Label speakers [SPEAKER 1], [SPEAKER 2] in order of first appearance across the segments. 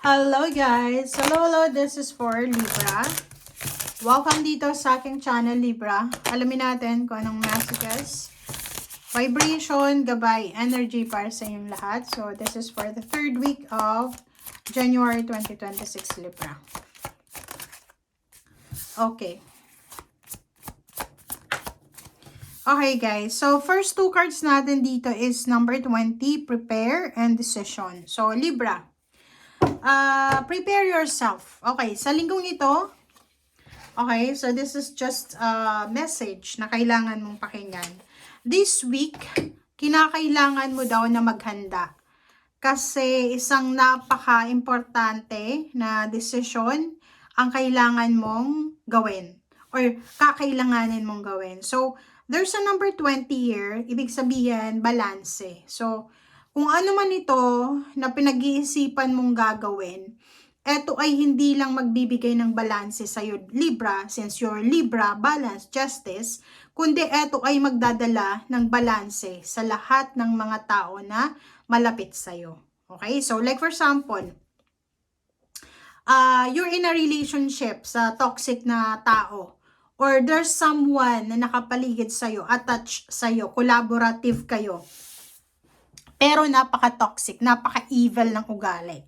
[SPEAKER 1] Hello guys! Hello, this is for Libra. Welcome dito sa aking channel Libra. Alamin natin kung anong messages, vibration, gabay, energy para sa inyong lahat. So this is for the third week of January 2026 Libra. Okay. Okay guys, so first two cards natin dito is number 20, prepare and decision. So Libra, prepare yourself. Okay, sa linggong ito, okay, so this is just a message na kailangan mong pakinggan. This week, kinakailangan mo daw na maghanda. Kasi isang napaka-importante na desisyon ang kailangan mong gawin. Or kakailanganin mong gawin. So, there's a number 20 here. Ibig sabihin, balanse. So, kung ano man ito na pinag-iisipan mong gagawin, eto ay hindi lang magbibigay ng balanse sa'yo, Libra, since you're Libra, balance, justice, kundi eto ay magdadala ng balanse sa lahat ng mga tao na malapit sa'yo. Okay? So, like for example, you're in a relationship sa toxic na tao, or there's someone na nakapaligid sa'yo, attached sa'yo, collaborative kayo, pero napaka-toxic, napaka-evil ng ugali.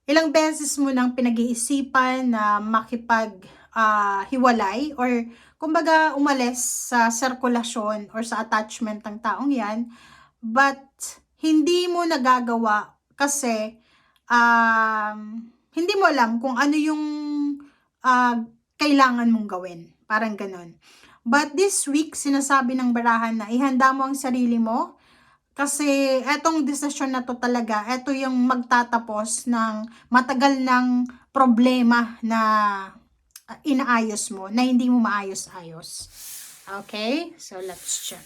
[SPEAKER 1] Ilang beses mo nang pinag-iisipan na makipag-hiwalay or kumbaga umalis sa sirkulasyon or sa attachment ng taong yan, but hindi mo nagagawa kasi hindi mo alam kung ano yung kailangan mong gawin. Parang ganon. But this week, sinasabi ng barahan na ihanda mo ang sarili mo. Kasi etong desisyon na to talaga, eto yung magtatapos ng matagal ng problema na inaayos mo, na hindi mo maayos-ayos. Okay? So, let's check.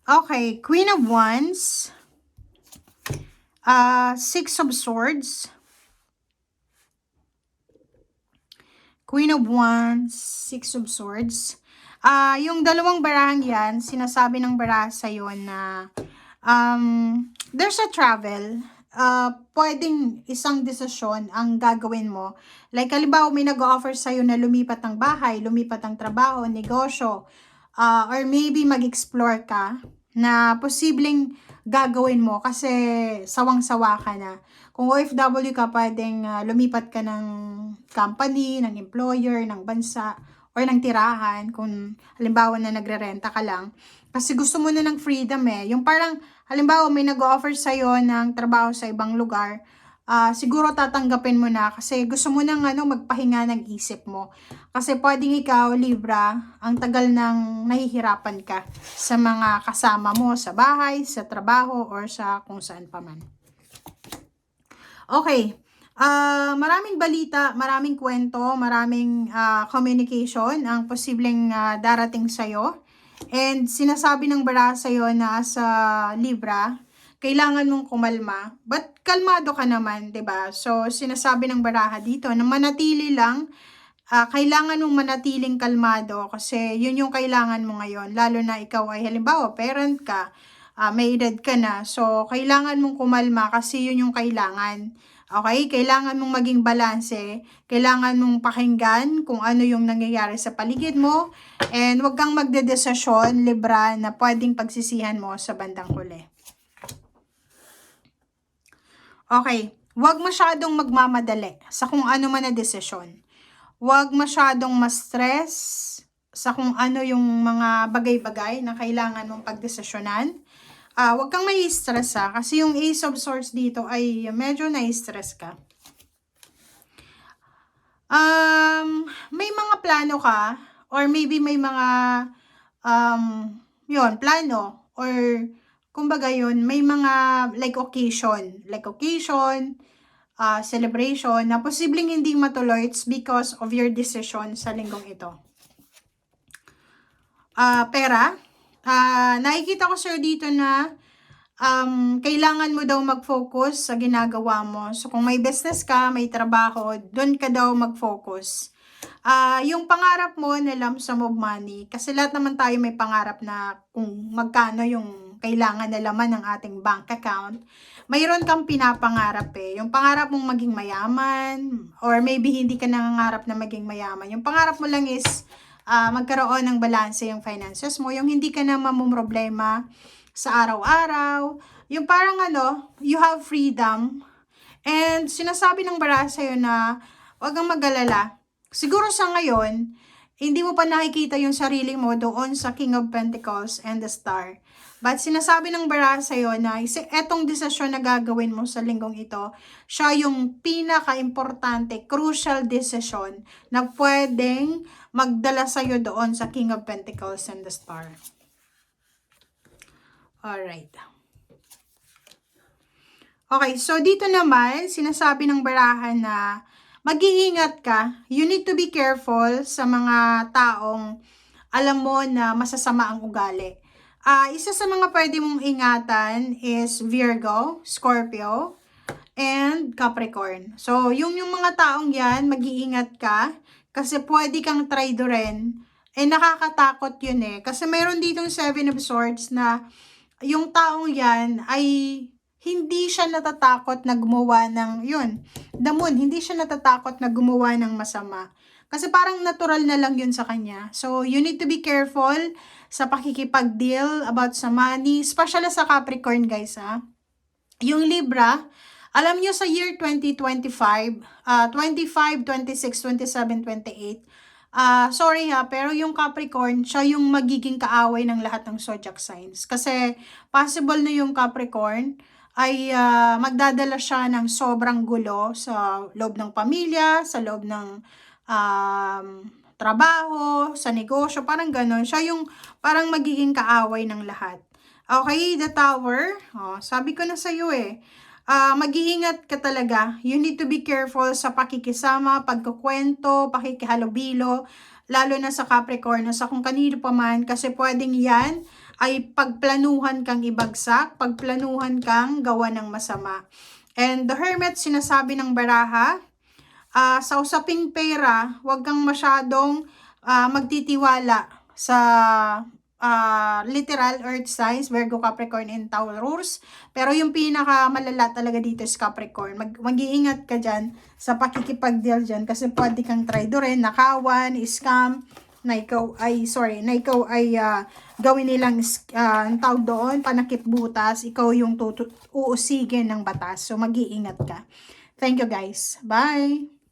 [SPEAKER 1] Okay, Queen of Wands, Six of Swords, Queen of Wands, Six of Swords. Yung dalawang barahang yan, sinasabi ng baraha sa'yo na there's a travel. Pwedeng isang desisyon ang gagawin mo. Like, halimbawa, may nag-offer sa'yo na lumipat ng bahay, lumipat ng trabaho, negosyo, or maybe mag-explore ka na posibleng gagawin mo kasi sawang-sawa ka na. Kung OFW ka, pwedeng lumipat ka ng company, ng employer, ng bansa, or ng tirahan, kung halimbawa na nagre-renta ka lang. Kasi gusto mo na ng freedom eh. Yung parang, halimbawa may nag-offer sa'yo ng trabaho sa ibang lugar, siguro tatanggapin mo na kasi gusto mo nang magpahinga ng isip mo. Kasi pwedeng ikaw, Libra, ang tagal nang nahihirapan ka sa mga kasama mo sa bahay, sa trabaho, or sa kung saan pa man. Okay. Maraming balita, maraming kwento, maraming communication ang posibleng darating sa'yo. And sinasabi ng baraha sa'yo na sa Libra, kailangan mong kumalma. But kalmado ka naman, 'di ba? So sinasabi ng baraha dito na manatili lang, kailangan mong manatiling kalmado kasi yun yung kailangan mo ngayon. Lalo na ikaw ay halimbawa parent ka, may edad ka na. So kailangan mong kumalma kasi yun yung kailangan. Okay? Kailangan mong maging balanse. Kailangan mong pakinggan kung ano yung nangyayari sa paligid mo. And wag kang magdedesisyon, Libra, na pwedeng pagsisihan mo sa bandang huli. Okay, wag masyadong magmamadali sa kung ano man na desisyon. Wag masyadong ma-stress sa kung ano yung mga bagay-bagay na kailangan mong pagdesisyonan. Wag kang may stress kasi yung Ace of Swords dito ay medyo na-stress ka. May mga plano ka or maybe may mga yun, plano, or kumbaga yun, may mga like occasion, celebration na posibleng hindi matuloy. It's because of your decision sa linggong ito. Pera, nakikita ko sir dito na kailangan mo daw mag-focus sa ginagawa mo. So, kung may business ka, may trabaho, doon ka daw mag-focus. Yung pangarap mo na lump sum of money, kasi lahat naman tayo may pangarap na kung magkano yung kailangan na laman ng ating bank account, mayroon kang pinapangarap eh. Yung pangarap mong maging mayaman, or maybe hindi ka nangangarap na maging mayaman. Yung pangarap mo lang is magkaroon ng balanse yung finances mo, yung hindi ka na mamumroblema sa araw-araw, yung parang you have freedom. And sinasabi ng bara sa'yo na huwag kang mag-alala. Siguro sa ngayon, hindi mo pa nakikita yung sarili mo doon sa King of Pentacles and the Star. But sinasabi ng bara sa'yo na etong desisyon na gagawin mo sa linggong ito, siya yung pinaka-importante, crucial decision na pwedeng magdala sa'yo doon sa King of Pentacles and the Star. Alright. Okay, so dito naman, sinasabi ng barahan na mag-iingat ka. You need to be careful sa mga taong alam mo na masasama ang ugali. Isa sa mga pwede mong ingatan is Virgo, Scorpio, and Capricorn. So, yung mga taong yan, mag-iingat ka kasi pwede kang traidorin. Nakakatakot yun eh. Kasi mayroon ditong 7 of Swords na yung taong yan ay hindi siya natatakot na gumawa ng, the Moon, hindi siya natatakot na gumawa ng masama. Kasi parang natural na lang yun sa kanya. So, you need to be careful sa pakikipag-deal about sa money, especially sa Capricorn guys ha. Yung Libra, alam nyo sa year 2025, 25, 26, 27, 28, sorry ha, pero yung Capricorn, siya yung magiging kaaway ng lahat ng zodiac signs. Kasi possible na yung Capricorn ay magdadala siya ng sobrang gulo sa loob ng pamilya, sa loob ng trabaho, sa negosyo, parang ganon. Siya yung parang magiging kaaway ng lahat. Okay, the Tower. Sabi ko na sa'yo eh. Mag-iingat ka talaga. You need to be careful sa pakikisama, pagkukwento, pakikihalubilo, lalo na sa Capricorn, sa kung kanino pa man, kasi pwedeng yan ay pagplanuhan kang ibagsak, pagplanuhan kang gawa ng masama. And the Hermit, sinasabi ng baraha, sa usaping pera, huwag kang masyadong magtitiwala sa literal earth signs, Virgo, Capricorn, and Taurus. Pero yung pinakamalala talaga dito is Capricorn. Mag-iingat ka dyan sa pakikipag-deal dyan kasi pwede kang traidorin, nakawan, scam, na ikaw ay gawin nilang ang tawag doon, panakip butas, ikaw yung uusigin ng batas. So mag-iingat ka. Thank you guys. Bye!